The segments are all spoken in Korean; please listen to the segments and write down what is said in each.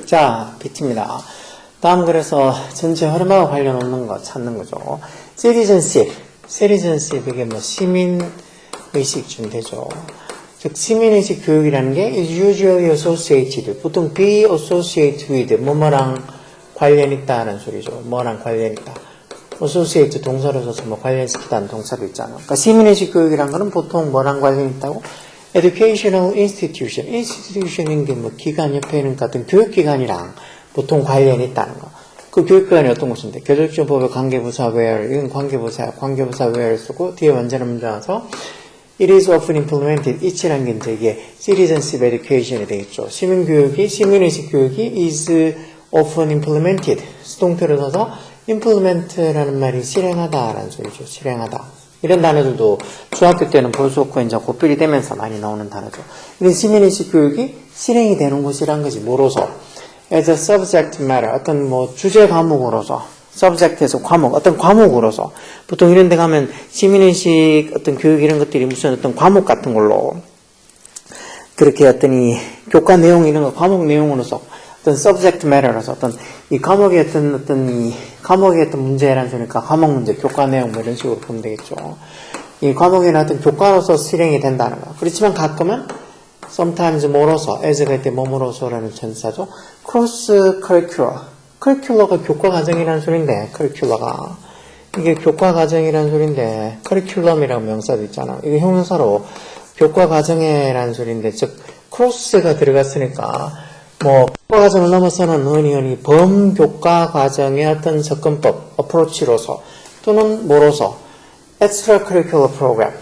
자, 비트입니다. 다음 그래서 전체 흐름하고 관련 없는 거 찾는 거죠. citizenship 이게 뭐 시민의식쯤 되죠. 즉 시민의식 교육이라는 게 is usually associated, 보통 be associated with 뭐뭐랑 관련 있다는 소리죠. 뭐랑 관련 있다. associate 동사로 써서 뭐 관련시키다는 동사도 있잖아. 그러니까 시민의식 교육이라는 거는 보통 뭐랑 관련 있다고? educational institution인 게 뭐 기관 옆에 있는 같은 교육기관이랑 보통 관련이 있다는 거. 그 교육기관이 어떤 곳인데 교육정보법의 관계부사 where, 이건 관계부사 where 쓰고 뒤에 완전한 문제 와서 it is often implemented, it이라는 게 이제 이게 citizenship education이 되겠죠. 시민의식 교육이 is often implemented, 수동태로 써서 implement라는 말이 실행하다라는 소리죠. 실행하다. 이런 단어들도 중학교 때는 볼 수 없고 이제 고필이 되면서 많이 나오는 단어죠. 이런 시민의식 교육이 실행이 되는 곳이란 것이 뭐로서? as a subject matter, 어떤 뭐 주제 과목으로서, subject에서 과목, 어떤 과목으로서. 보통 이런 데 가면 시민의식 어떤 교육 이런 것들이 무슨 어떤 과목 같은 걸로 그렇게 어떤 이 교과 내용 이런 거 과목 내용으로서 어떤 subject matter로서 어떤 이 과목의 어떤 문제라는 소리니까 과목 문제, 교과 내용 뭐 이런 식으로 보면 되겠죠. 이 과목이나 어떤 교과로서 실행이 된다는 거. 그렇지만 가끔은 sometimes 뭐로서, as가 이때 뭐뭐로서라는 전사죠. cross curricular. curricular가 교과 과정이라는 소리인데, curricular가. 이게 교과 과정이라는 소리인데, curriculum이라는 명사도 있잖아. 이게 형용사로 교과 과정이라는 소리인데, 즉, cross가 들어갔으니까, 뭐 교과 과정을 넘어서는 흔히 범교과 과정의 어떤 접근법, approach로서 또는 뭐로서 extracurricular program,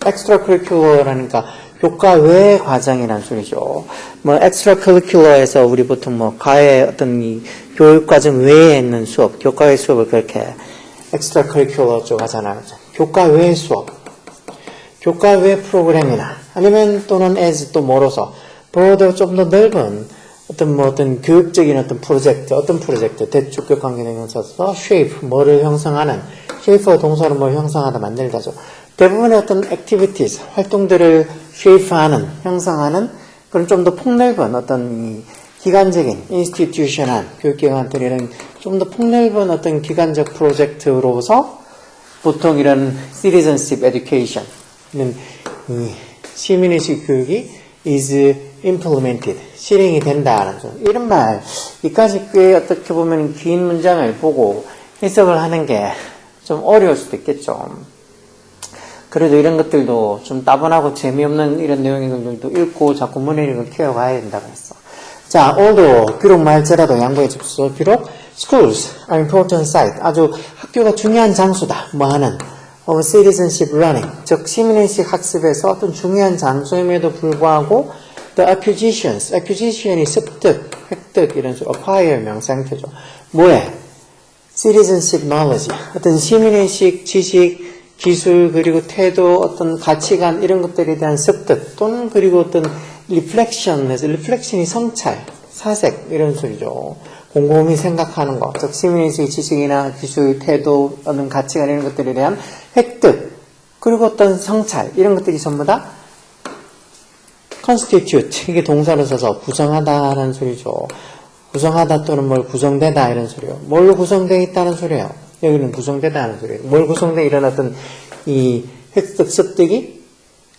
extracurricular라니까 교과 외 과정이라는 소리죠. 뭐 extracurricular에서 우리 보통 뭐 과외 어떤 이 교육 과정 외에 있는 수업, 교과 외 수업을 그렇게 extracurricular 쪽 하잖아요. 교과 외 수업, 교과 외 프로그램이나 아니면 또는 as 또 뭐로서 broader 좀 더 넓은 어떤 교육적인 어떤 프로젝트, 대축격 관계대명사 써서 shape, 뭐를 형성하는, shape가 동사로 뭘 형성하다, 만들다죠. 대부분의 어떤 activities, 활동들을 shape하는, 형성하는, 그런 좀 더 폭넓은 어떤 기관적인, institution한 교육기관들이랑 좀 더 폭넓은 어떤 기관적 프로젝트로서 보통 이런 citizenship education은 시민의식 교육이 is implemented, 실행이 된다는 점. 이런 말, 이까지 꽤 어떻게 보면 긴 문장을 보고 해석을 하는 게 좀 어려울 수도 있겠죠. 그래도 이런 것들도 좀 따분하고 재미없는 이런 내용들도 읽고 자꾸 문해력을 키워가야 된다고 했어. 자, although, 비록 말제라도 양보해 줍소. 비록 schools are important site, 아주 학교가 중요한 장소다. 뭐 하는 of citizenship learning, 즉 시민의식 학습에서 어떤 중요한 장소임에도 불구하고 the acquisition이 습득, 획득 이런 식으로 acquire 명사형태죠. 뭐에? citizenship knowledge, 어떤 시민의식 지식, 기술 그리고 태도, 어떤 가치관 이런 것들에 대한 습득 또는 그리고 어떤 reflection이 성찰, 사색 이런 소리죠. 곰곰이 생각하는 것, 즉 시민의식 지식이나 기술, 태도, 어떤 가치관 이런 것들에 대한 획득 그리고 어떤 성찰 이런 것들이 전부 다 constitute, 이게 동사로 써서 구성하다라는 소리죠. 구성하다 또는 뭘 구성되다 이런 소리요. 뭘로 구성되어 있다는 소리예요. 여기는 구성되다는 소리예요. 뭘 구성되어 일어났던 이 획득, 습득이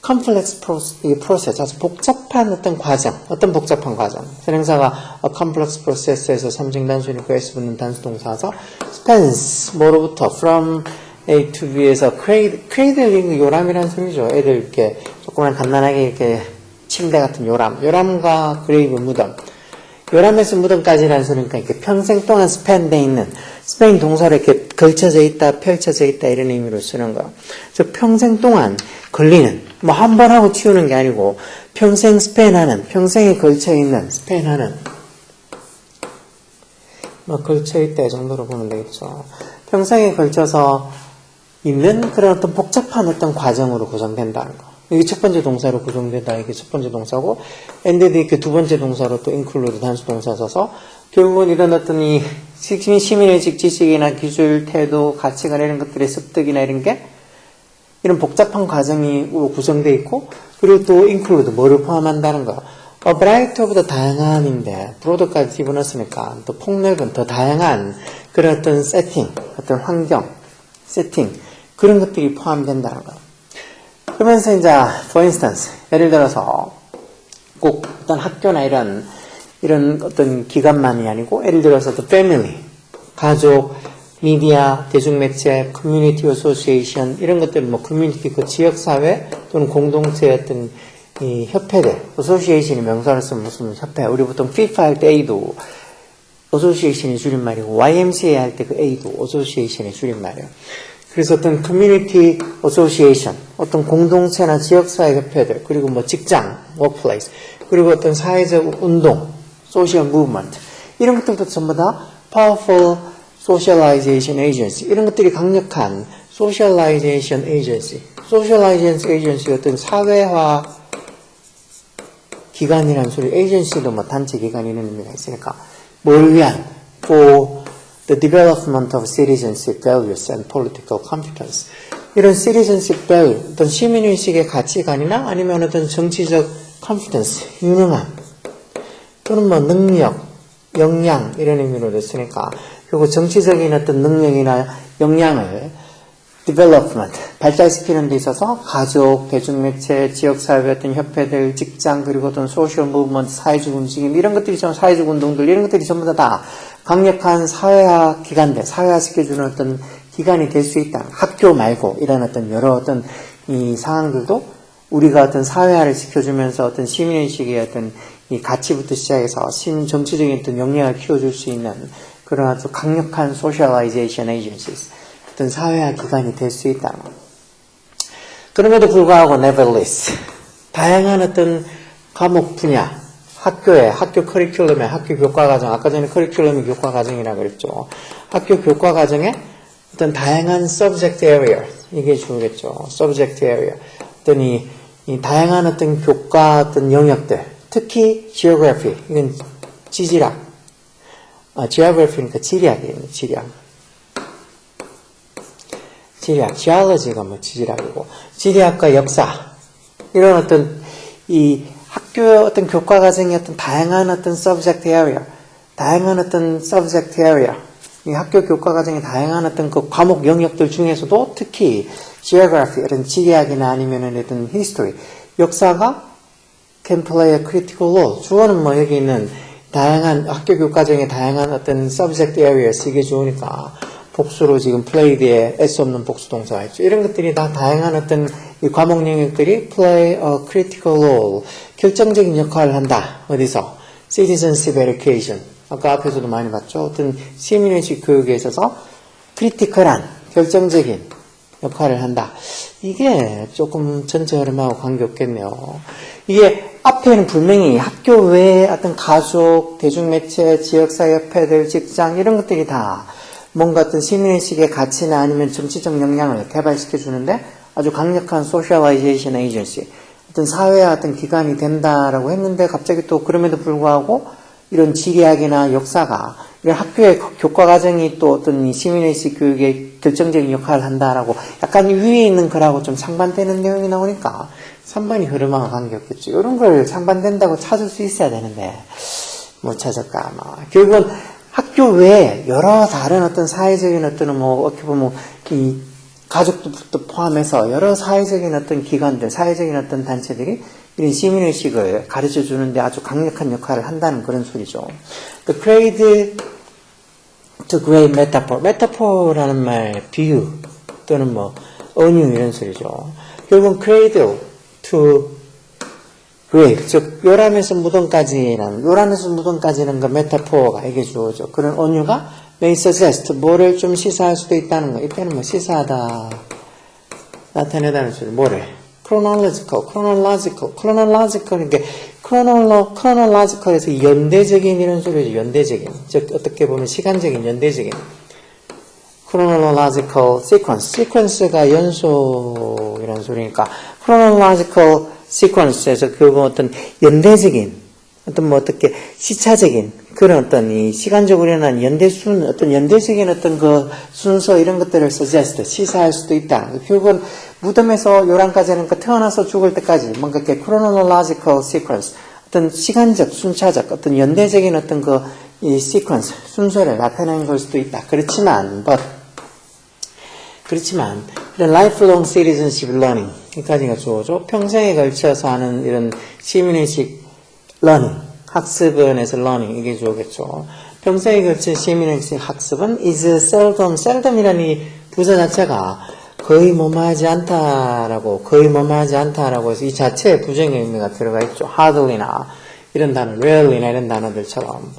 complex process, 아주 복잡한 어떤 과정, 어떤 복잡한 과정. 선행사가 complex process에서 3중 단수니까 S 붙는 단수 동사서 spans, 뭐로부터 from A to B에서 cradling, 요람이라는 소리죠. 애들 이렇게 조그만 간단하게 이렇게 침대 같은 요람과 그레이브 무덤. 요람에서 무덤까지라는 소리니까 이렇게 평생 동안 스팬돼 있는, 스페인 동사로 이렇게 걸쳐져 있다, 펼쳐져 있다 이런 의미로 쓰는 거. 즉 평생 동안 걸리는, 뭐 한 번 하고 튀우는 게 아니고 평생 스팬하는, 평생에 걸쳐 있는, 스팬하는, 뭐 걸쳐 있다 이 정도로 보면 되겠죠. 평생에 걸쳐서 있는 그런 어떤 복잡한 어떤 과정으로 구성된다는 거. 이게 첫 번째 동사로 구성된다. 이게 첫 번째 동사고, and 이렇게 두 번째 동사로 또 include 단수 동사 써서 결국은 이런 어떤 이 시민의식 지식이나 기술, 태도, 가치관 이런 것들의 습득이나 이런 게 이런 복잡한 과정이 구성되어 있고, 그리고 또 include, 뭐를 포함한다는 거. A variety of the 다양함인데, broad까지 집어넣었으니까 또 폭넓은, 더 다양한 그런 어떤 세팅, 어떤 환경, 세팅, 그런 것들이 포함된다는 거. 그러면서 이제, for instance, 예를 들어서 꼭 어떤 학교나 이런 어떤 기관만이 아니고, 예를 들어서 the family, 가족, 미디어, 대중매체, 커뮤니티 어소시에이션 이런 것들 뭐 커뮤니티 그 지역사회 또는 공동체의 어떤 이 협회들, 어소시에이션이 명사를 쓰면 무슨 협회, 우리 보통 FIFA 할 때 A도 어소시에이션의 줄임말이고 YMCA 할 때 그 A도 어소시에이션의 줄임말이에요. 그래서 어떤 커뮤니티 어소시에이션, 어떤 공동체나 지역사회 협회들, 그리고 뭐 직장, workplace, 그리고 어떤 사회적 운동, social movement 이런 것들도 전부 다 powerful socialization agency 이런 것들이 강력한 socialization agency, socialization agency 어떤 사회화 기관이라는 소리, agency도 뭐 단체 기관 이런 의미가 있으니까 뭘 위한 for the development of citizenship values and political competence 이런 citizenship value 어떤 시민의식의 가치관이나 아니면 어떤 정치적 competence 유능함 또는 뭐 능력, 역량 이런 의미로 쓰니까 그리고 정치적인 어떤 능력이나 역량을 development, 발달시키는 데 있어서 가족, 대중매체, 지역사회 어떤 협회들, 직장, 그리고 어떤 social movement, 사회적 움직임 이런 것들이 좀 사회적 운동들 이런 것들이 전부 다 강력한 사회화 기관들, 사회화시켜주는 어떤 기관이 될 수 있다. 학교 말고 이런 어떤 여러 어떤 이 상황들도 우리가 어떤 사회화를 시켜주면서 어떤 시민의식의 어떤 이 가치부터 시작해서 정치적인 어떤 역량을 키워줄 수 있는 그런 아주 강력한 socialization agencies, 어떤 사회화 기관이 될 수 있다는 것. 그럼에도 불구하고 nevertheless, 다양한 어떤 과목 분야, 학교에, 학교 커리큘럼에, 학교 교과과정, 아까 전에 커리큘럼이 교과과정이라고 그랬죠. 학교 교과과정에 어떤 다양한 subject area, 이게 주겠죠. subject area. 어떤 이 다양한 어떤 교과 어떤 영역들, 특히 geography, 이건 지질학. geography니까 지리학이에요, 지리학. 지리학, geology가 뭐 지리학이고, 지리학과 역사, 이런 어떤, 이 학교의 어떤 교과 과정의 어떤 다양한 어떤 subject area, 다양한 어떤 subject area, 이 학교 교과 과정의 다양한 어떤 그 과목 영역들 중에서도 특히 geography, 이런 지리학이나 아니면 어떤 history, 역사가 can play a critical role. 주어는 뭐 여기 있는 다양한 학교 교과정의 다양한 어떤 subject area 쓰기 좋으니까 복수로 지금 played에 S 없는 복수 동사가 있죠. 이런 것들이 다 다양한 어떤 이 과목 영역들이 play a critical role. 결정적인 역할을 한다. 어디서? citizenship education. 아까 앞에서도 많이 봤죠. 어떤 시민의식 교육에 있어서 크리티컬한 결정적인 역할을 한다. 이게 조금 전체 흐름하고 관계없겠네요. 이게 앞에는 분명히 학교 외에 어떤 가족, 대중매체, 지역사회협회들, 직장 이런 것들이 다 뭔가 어떤 시민의식의 가치나 아니면 정치적 역량을 개발시켜주는데 아주 강력한 socialization agency, 어떤 사회와 어떤 기관이 된다라고 했는데 갑자기 또 그럼에도 불구하고 이런 지리학이나 역사가 이런 학교의 교과 과정이 또 어떤 이 시민의식 교육에 결정적인 역할을 한다라고 약간 위에 있는 거라고 좀 상반되는 내용이 나오니까 상반이 흐름하고 관계없겠죠. 이런 걸 상반된다고 찾을 수 있어야 되는데 못 찾을까 아마. 결국은 학교 외에 여러 다른 어떤 사회적인 어떤 뭐 어떻게 보면 이 가족도 포함해서 여러 사회적인 어떤 기관들, 사회적인 어떤 단체들이 이런 시민의식을 가르쳐 주는데 아주 강력한 역할을 한다는 그런 소리죠. The cradle to grave metaphor. metaphor라는 말, 비유 또는 뭐 은유 이런 소리죠. 결국은 cradle to grave, 즉 요람에서 무덤까지라는 요람에서 무덤까지는 그 메타포가 이게 주어져. 그런 언유가 may suggest 뭐를 좀 시사할 수도 있다는 거. 이때는 뭐 시사하다 나타내다는 소리. 뭐를? chronological 이게 chronological에서 연대적인 이런 소리죠. 연대적인, 즉 어떻게 보면 시간적인 연대적인 chronological sequence가 연속이라는 소리니까 chronological sequence에서 그 어떤 연대적인 어떤 뭐 어떻게 시차적인 그런 어떤 이 시간적으로 일어난 어떤 연대적인 어떤 그 순서 이런 것들을 suggest, 시사할 수도 있다. 결국은 무덤에서 요란까지 하는 거 태어나서 죽을 때까지 뭔가 이렇게 chronological sequence, 어떤 시간적, 순차적, 어떤 연대적인 어떤 그 이 sequence, 순서를 나타내는 걸 수도 있다. 그렇지만 이런 lifelong citizenship learning, 여기까지가 주어져 평생에 걸쳐서 하는 이런 시민의식 learning, 학습은에서 learning, 이게 주어겠죠. 평생에 걸친 시민의식 학습은 is seldom이라는 이 부사 자체가 거의 뭐뭐하지 않다라고 해서 이 자체에 부정의 의미가 들어가 있죠. hardly나 이런 단어, rarely나 이런 단어들처럼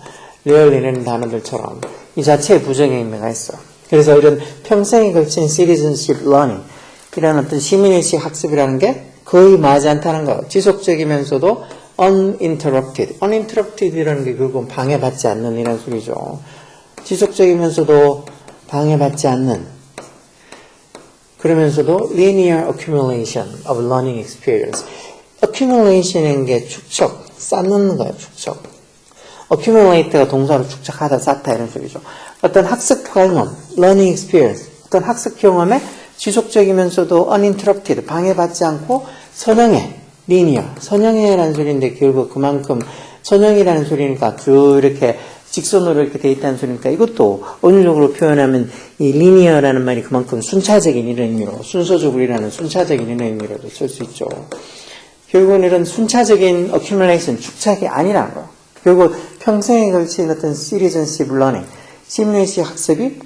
이 자체에 부정의 의미가 있어. 그래서 이런 평생에 걸친 citizenship learning, 이런 어떤 시민의식 학습이라는 게 거의 마지 않다는 거. 지속적이면서도 uninterrupted이라는 게 결국은 방해받지 않는 이런 소리죠. 지속적이면서도 방해받지 않는, 그러면서도 linear accumulation of learning experience. accumulation인 게 축적, 쌓는 거예요, 축적. accumulate가 동사로 축적하다, 쌓다 이런 소리죠. 어떤 학습 경험, learning experience, 어떤 학습 경험에 지속적이면서도 uninterrupted, 방해받지 않고 선형해, linear, 선형해라는 소리인데 결국 그만큼 선형이라는 소리니까 쭉 이렇게 직선으로 이렇게 돼 있다는 소리니까 이것도 어느적으로 표현하면 이 linear라는 말이 그만큼 순차적인 이런 의미로, 순서적으로 일하는 순차적인 이런 의미로도 쓸 수 있죠. 결국은 이런 순차적인 accumulation, 축적이 아니라는 거예요. 결국 평생에 걸친 어떤 citizenship learning, 시민의식 학습이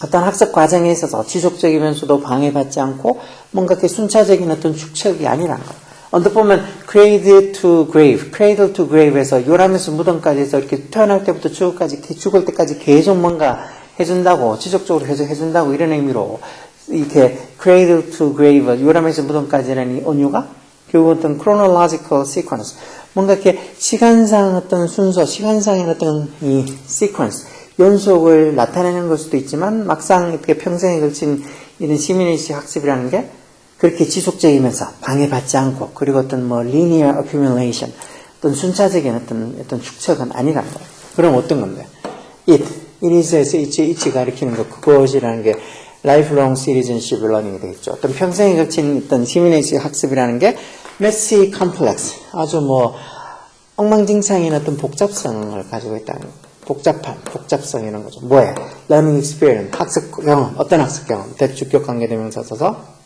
어떤 학습 과정에 있어서 지속적이면서도 방해받지 않고 뭔가 이렇게 순차적인 어떤 축적이 아니라는 거예요. 언뜻 보면 cradle to grave에서 요람에서 무덤까지 해서 이렇게 태어날 때부터 죽을 때까지 계속 뭔가 해준다고, 지속적으로 계속 해준다고 이런 의미로 이렇게 cradle to grave, 요람에서 무덤까지라는 이 언유가 결국 어떤 chronological sequence, 뭔가 이렇게 시간상 어떤 순서, 시간상의 어떤 이 sequence, 연속을 나타내는 걸 수도 있지만 막상 이렇게 평생에 걸친 이런 시민의식 학습이라는 게 그렇게 지속적이면서 방해받지 않고 그리고 어떤 뭐 linear accumulation, 어떤 순차적인 어떤 축적은 아니라는 거예요. 그럼 어떤 건데? it에서 it이 가리키는 것, 그것이라는 게 lifelong citizenship learning이 되겠죠. 어떤 평생에 걸친 어떤 시민의식 학습이라는 게 messy, complex, 아주 뭐 엉망진창인 어떤 복잡성을 가지고 있다는 거예요. 복잡성 이런 거죠. 뭐예요? learning experience, 학습 경험, 어떤 학습 경험? 대주격 관계대명사 써서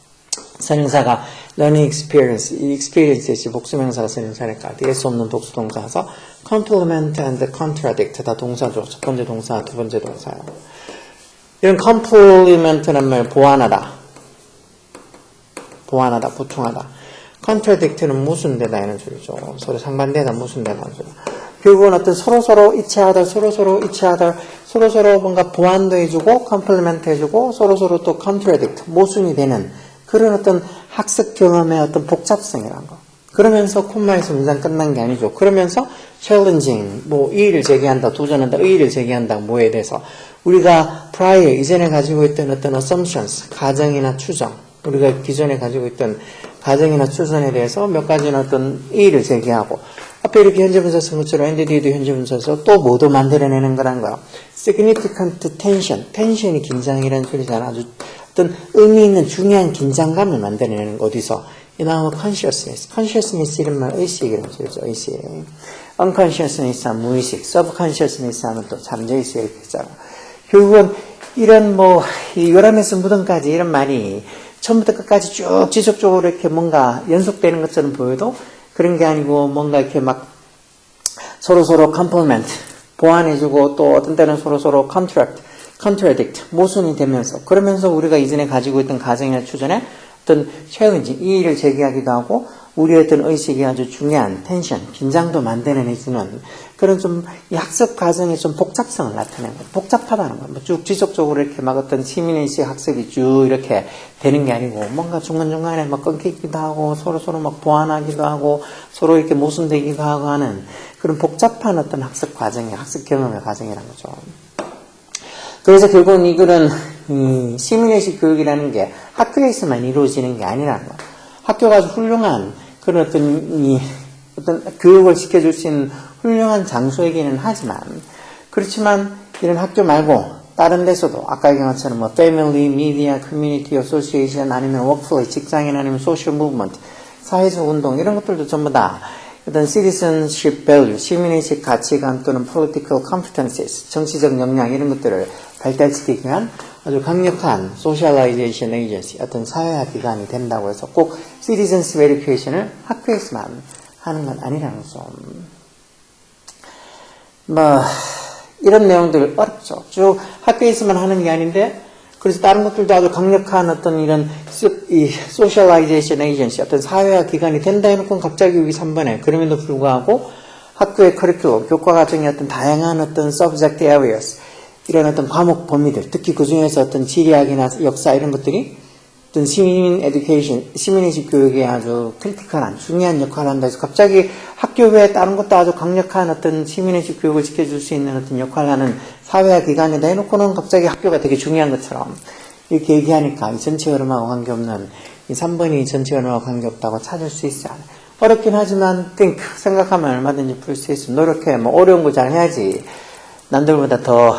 선행사가 learning experience, 이 experience의 복수명사가 선행사니까 뒤에 수 없는 복수동사서 complement and contradict 다 동사죠. 첫 번째 동사, 두 번째 동사요. 이런 complement란 말 보완하다, 보충하다. contradict는 모순되다 이런 소리죠. 서로 상반되다, 모순되다 이런 소리. 결국은 어떤 서로서로 이치하다, 서로서로 뭔가 보완도 해주고, 컴플리멘트 해주고, 서로서로 또 contradict, 모순이 되는 그런 어떤 학습 경험의 어떤 복잡성이라는 거. 그러면서 콤마에서 문장 끝난 게 아니죠. 그러면서 challenging, 뭐 이의를 제기한다, 도전한다, 의의를 제기한다, 뭐에 대해서 우리가 prior, 이전에 가지고 있던 어떤 assumptions, 가정이나 추정, 우리가 기존에 가지고 있던 가정이나 추정에 대해서 몇 가지는 어떤 의의를 제기하고 앞에 이렇게 현재분사 쓴 것처럼 and 뒤에도 현재분사에서 또 뭐도 만들어내는 거란 거야. significant tension, 텐션이 긴장이라는 소리잖아. 아주 어떤 의미 있는 중요한 긴장감을 만들어내는 거. 어디서? 이 나오면 consciousness 이런 말 의식이라는 소리죠. 의식. unconsciousness 하면 무의식, subconsciousness 하면 또 잠재의식 이렇게 있잖아. 결국은 이런 뭐 이 요람에서 무덤까지 이런 말이 처음부터 끝까지 쭉 지속적으로 이렇게 뭔가 연속되는 것처럼 보여도 그런 게 아니고 뭔가 이렇게 막 서로서로 complement, 보완해주고 또 어떤 때는 서로서로 contradict, 모순이 되면서 그러면서 우리가 이전에 가지고 있던 가정이나 추전에 어떤 challenge, 이의를 제기하기도 하고 우리의 어떤 의식이 아주 중요한 텐션, 긴장도 만들어내주는 그런 좀 이 학습 과정의 좀 복잡성을 나타내는 거예요. 복잡하다는 거예요. 쭉 지속적으로 이렇게 막 어떤 시민의식 학습이 쭉 이렇게 되는 게 아니고 뭔가 중간중간에 막 끊기기도 하고 서로서로 막 보완하기도 하고 서로 이렇게 모순되기도 하고 하는 그런 복잡한 어떤 학습 과정의 학습 경험의 과정이라는 거죠. 그래서 결국은 이거는 시민의식 교육이라는 게 학교에서만 이루어지는 게 아니라는 거예요. 학교가 아주 훌륭한 그런 어떤 교육을 시켜줄 수 있는 훌륭한 장소이기는 하지만, 그렇지만 이런 학교 말고 다른 데서도 아까 얘기한 것처럼 뭐 패밀리, 미디어, 커뮤니티, 어소시에이션 아니면 워크플레이스, 직장인 아니면 소셜 무브먼트, 사회적 운동 이런 것들도 전부 다 어떤 citizenship value, 시민의식 가치관 또는 political competencies, 정치적 역량 이런 것들을 발달시키기 위한 아주 강력한 socialization agency, 어떤 사회화 기관이 된다고 해서 꼭 citizenship education을 학교에서만 하는 건 아니라는 거죠. 이런 내용들 어렵죠. 쭉 학교에서만 하는 게 아닌데, 그래서 다른 것들도 아주 강력한 어떤 이런 socialization agency, 어떤 사회화 기관이 된다 해놓고 갑자기 여기 3번에 그럼에도 불구하고 학교의 커리큘럼, 교과 과정의 어떤 다양한 어떤 subject areas, 이런 어떤 과목 범위들, 특히 그 중에서 어떤 지리학이나 역사 이런 것들이 어떤 시민 에듀케이션, 시민의식 교육에 아주 크리티컬한, 중요한 역할을 한다 해서 갑자기 학교 외에 다른 것도 아주 강력한 어떤 시민의식 교육을 지켜줄 수 있는 어떤 역할을 하는 사회화 기관이다 해놓고는 갑자기 학교가 되게 중요한 것처럼 이렇게 얘기하니까 이 전체 흐름하고 관계없는 이 3번이 전체 흐름하고 관계없다고 찾을 수 있어요. 어렵긴 하지만 think, 생각하면 얼마든지 풀 수 있어. 노력해. 뭐 어려운 거 잘 해야지 남들보다 더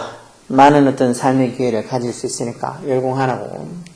많은 어떤 삶의 기회를 가질 수 있으니까 열공하라고.